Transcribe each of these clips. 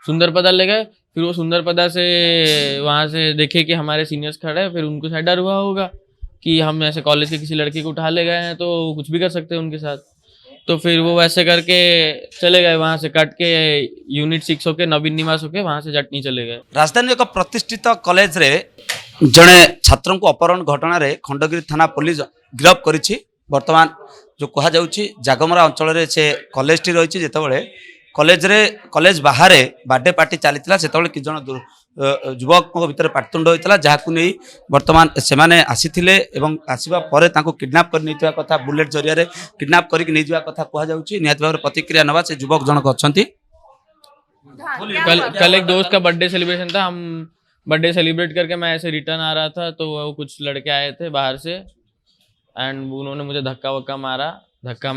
सुंदरपदा ले गए। फिर वो सुंदरपदा से वहाँ से देखे कि हमारे सीनियर्स खड़े हैं, फिर उनको शायद डर हुआ होगा कि हम ऐसे कॉलेज के किसी लड़के को उठा ले गए हैं तो कुछ भी कर सकते हैं उनके साथ। तो फिर वो वैसे करके चले गए, वहाँ से कट के यूनिट 6 होके नवीन निवास होके वहाँ से जटनी चले गए। राजधानी एक प्रतिष्ठित कॉलेज रे जड़े छात्रों को अपहरण घटना रे खंडगिरी थाना पुलिस गिरफ्त करिछि। वर्तमान जो कहा जाउछि जागमरा अंचल रे से कॉलेज टी रहिछि। जेतेबेले कॉलेज बाहर बर्थडे पार्टी चलीथिला सेतेबेले कि जण युवक भितर पाटतुंड होइतला, जाहाकु नै वर्तमान सेमाने आसीथिले एवं आसीबा परे तांको किडनैप कर नैथिबा कथा, बुलेट जरिया रे किडनैप करिक नै जिबा कथा कहा जाउछि। निहात भाबरे प्रतिक्रिया नवा से युवक जनक अछंती। कल एक दोस्त का बर्थडे सेलिब्रेशन था, हम बर्थडे सेलिब्रेट करके मैं ऐसे रिटर्न आ रहा था तो वो कुछ लड़के आए थे बाहर से एंड उन्होंने मुझे धक्का वक्का मारा। धक्का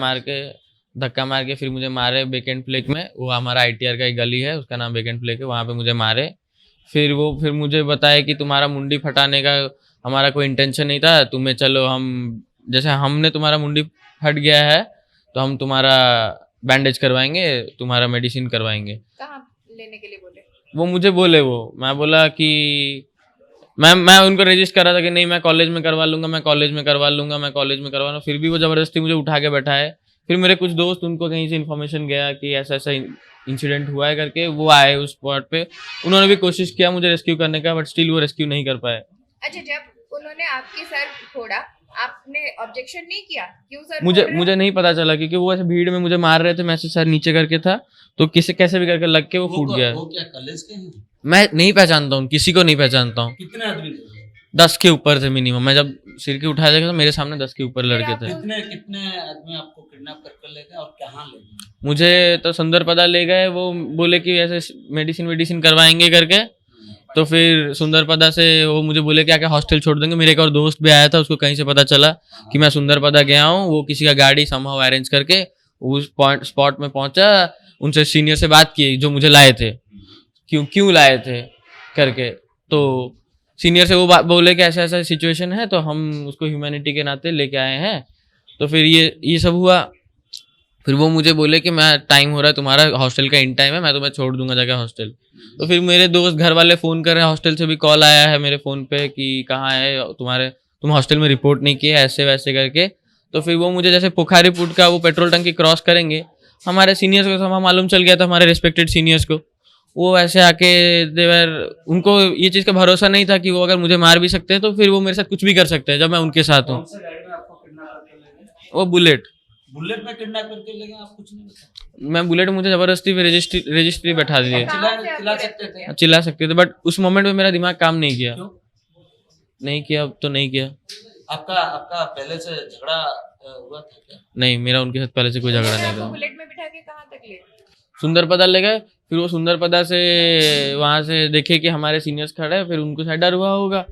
मार के फिर मुझे मारे बेकेंट फ्लेक में। वो हमारा ITR का एक गली है, उसका नाम बेकेंट फ्लेक है, वहाँ पे मुझे मारे। फिर मुझे बताया कि तुम्हारा मुंडी फटाने का हमारा कोई इंटेंशन नहीं था, तुम्हें चलो हम जैसे हमने तुम्हारा मुंडी फट गया है तो हम तुम्हारा बैंडेज करवाएंगे, तुम्हारा मेडिसिन करवाएंगे। कहाँ लेने के लिए बोले? वो मुझे बोले, मैं बोला कि मैं उनको रजिस्ट कर रहा था कि नहीं मैं कॉलेज में करवा लूंगा। फिर भी वो जबरदस्ती मुझे उठा के बैठाए। फिर मेरे कुछ दोस्त, उनको कहीं से इन्फॉर्मेशन गया कि ऐसा ऐसा इंसिडेंट हुआ है करके, वो आए उस स्पॉट पे। उन्होंने भी कोशिश किया मुझे रेस्क्यू करने का, बट स्टिल वो रेस्क्यू नहीं कर पाए। अच्छा, जब उन्होंने आपके सर फोड़ा, आपने ऑब्जेक्शन नहीं किया? क्यों सर? मुझे नहीं पता चला क्योंकि वो ऐसे भीड़ में मुझे मार रहे थे, मैं सर नीचे करके था तो कैसे भी करके लग के वो फूट गया। वो क्या कॉलेज के हैं? मैं नहीं पहचानता हूँ, किसी को नहीं पहचानता हूँ। कितने आदमी थे? 10 के ऊपर थे मिनिमम। मैं जब सिर के उठाया देखा तो मेरे सामने 10 के ऊपर लड़के थे। कितने आदमी आपको किडनैप करके ले गए और कहाँ ले गए? मुझे तो सुंदरपदा ले गए, वो बोले कि ऐसे मेडिसिन करवाएंगे करके। तो फिर सुंदरपदा से वो मुझे बोले कि आके हॉस्टल छोड़ देंगे। मेरे एक और दोस्त भी आया था, उसको कहीं से पता चला कि मैं सुंदरपदा गया हूँ। वो किसी का गाड़ी समहाउ अरेंज करके उस स्पॉट में पहुंचा, उनसे सीनियर से बात की जो मुझे लाए थे, क्यों लाए थे करके। तो सीनियर से वो बोले कि ऐसा ऐसा सिचुएशन है तो हम उसको ह्यूमैनिटी के नाते लेके आए हैं। तो फिर ये सब हुआ। फिर वो मुझे बोले कि मैं टाइम हो रहा है, तुम्हारा हॉस्टल का इन टाइम है, मैं तुम्हें छोड़ दूंगा जाके हॉस्टल। तो फिर मेरे दोस्त घर वाले फ़ोन कर रहे हैं, हॉस्टल से भी कॉल आया है मेरे फ़ोन पे कि कहाँ है तुम हॉस्टल में रिपोर्ट नहीं किए, ऐसे वैसे करके। तो फिर वो मुझे जैसे पोखारी पुट का वो पेट्रोल टंकी क्रॉस करेंगे, हमारे सीनियर्स को सब मालूम चल गया था, हमारे रिस्पेक्टेड सीनियर्स को। वो ऐसे आके उनको ये चीज़ का भरोसा नहीं था कि वो अगर मुझे मार भी सकते हैं तो फिर वो मेरे साथ कुछ भी कर सकते हैं जब मैं उनके साथ हूँ। वो बुलेट में किडनैप करके ले गए? आप कुछ नहीं बताया? मैं बुलेट मुझे जबरदस्ती रजिस्ट्री बैठा दिए। चिल्ला सकते थे? चिल्ला सकते थे, बट उस मोमेंट में मेरा दिमाग काम नहीं किया। अब तो नहीं किया। आपका पहले से झगड़ा हुआ था क्या? नहीं, मेरा उनके साथ पहले से कोई झगड़ा नहीं था। बुलेट में बिठा के कहाँ तक ले? सुंदरपदा ले गए। फिर वो सुंदरपदा से वहाँ से देखे कि हमारे सीनियर्स खड़े हैं, फिर उनको शायद डर हुआ होगा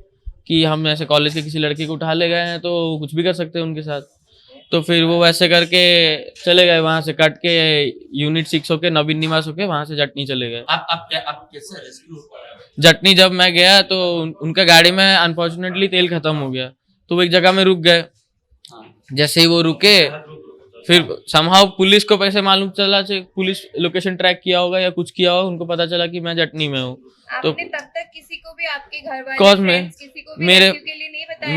कि हम ऐसे कॉलेज के किसी लड़के को उठा ले गए हैं तो कुछ भी कर सकते हैं उनके साथ। तो फिर वो वैसे करके चले गए, वहाँ से कट के यूनिट 6 होके नवीन निवास होके वहाँ से जटनी चले गए। आप कैसे रेस्क्यू? जटनी जब मैं गया तो उनका गाड़ी में अनफॉर्चुनेटली तेल खत्म हो गया, तो वो एक जगह में रुक गए। जैसे ही वो रुके, फिर समहाउ पुलिस को पैसे मालूम चला, पुलिस लोकेशन ट्रैक किया होगा या कुछ किया होगा, उनको पता चला कि मैं जटनी में हूँ। तो आपने तब तक किसी को भी, आपके घर वाले, कॉज में किसी को भी मेरे rescue के लिए नहीं बताया था?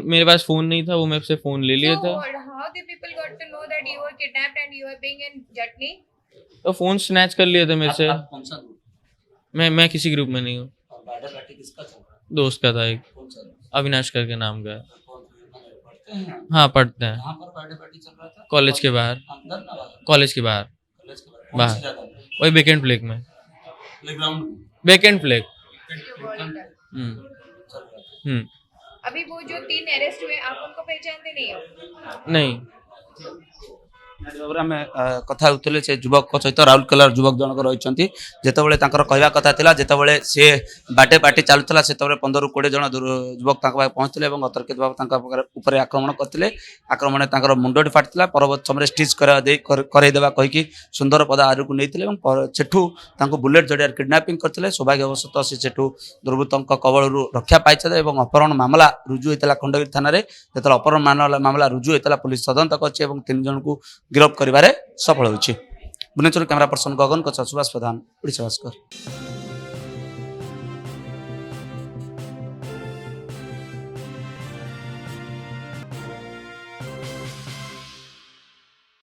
मेरे पास फोन नहीं था, वो मेरे से फोन ले लिए थे। How the people got to know that you were kidnapped and you were being in Jatni? तो फोन स्नैच कर लिए थे मेरे से। आप कौन सा ग्रुप? मैं किसी ग्रुप में नहीं हूँ। बर्थडे पार्टी किसका चल रहा है? दोस्त का था एक, कौन सा? अविनाश करके नाम का है। पढ़ते हैं? हाँ पढ़ते हैं। कहाँ पर बर्थडे पार्टी चल रहा था? कॉलेज के बाहर। अंदर ना बाहर? कॉलेज के बाहर। कॉलेज के बाहर? कौन सी बाहर जगह? वही बेकेंट फ्लेक में। प्लेग्राउंड? बेकेंट फ्लेक। अभी वो जो 3 अरेस्ट हुए, आप उनको पहचानते नहीं हो? नहीं। आम कथा होते से युवक सहित राउल कलर युवक जनक रही जितेबाला कहवा कथा था जितेबाला सी बर्थडे पार्टी चलूला से 15 ରୁ 20 जन युवक पहुंचते अतर्कित भाव आक्रमण करते। आक्रमण मुंडी फाटी परवर्त समय स्टिच करदेवा कहीकि सुंदरपदा आरक नहीं सेठू बुलेट जरिया किडनैपिंग करते। सौभाग्यवशत से दुर्वृत्तों कबल रक्षा पाई और अपहरण मामला रुजु होता खंडगिरी थाना जो अपहरण मामला रुजु होता पुलिस तदंत कर 3 जन को गिरफ्त करिबारे सफल होछि। भुवनेश्वर कैमरा पर्सन गगन को सुभाष प्रधान ओडिशा भास्कर।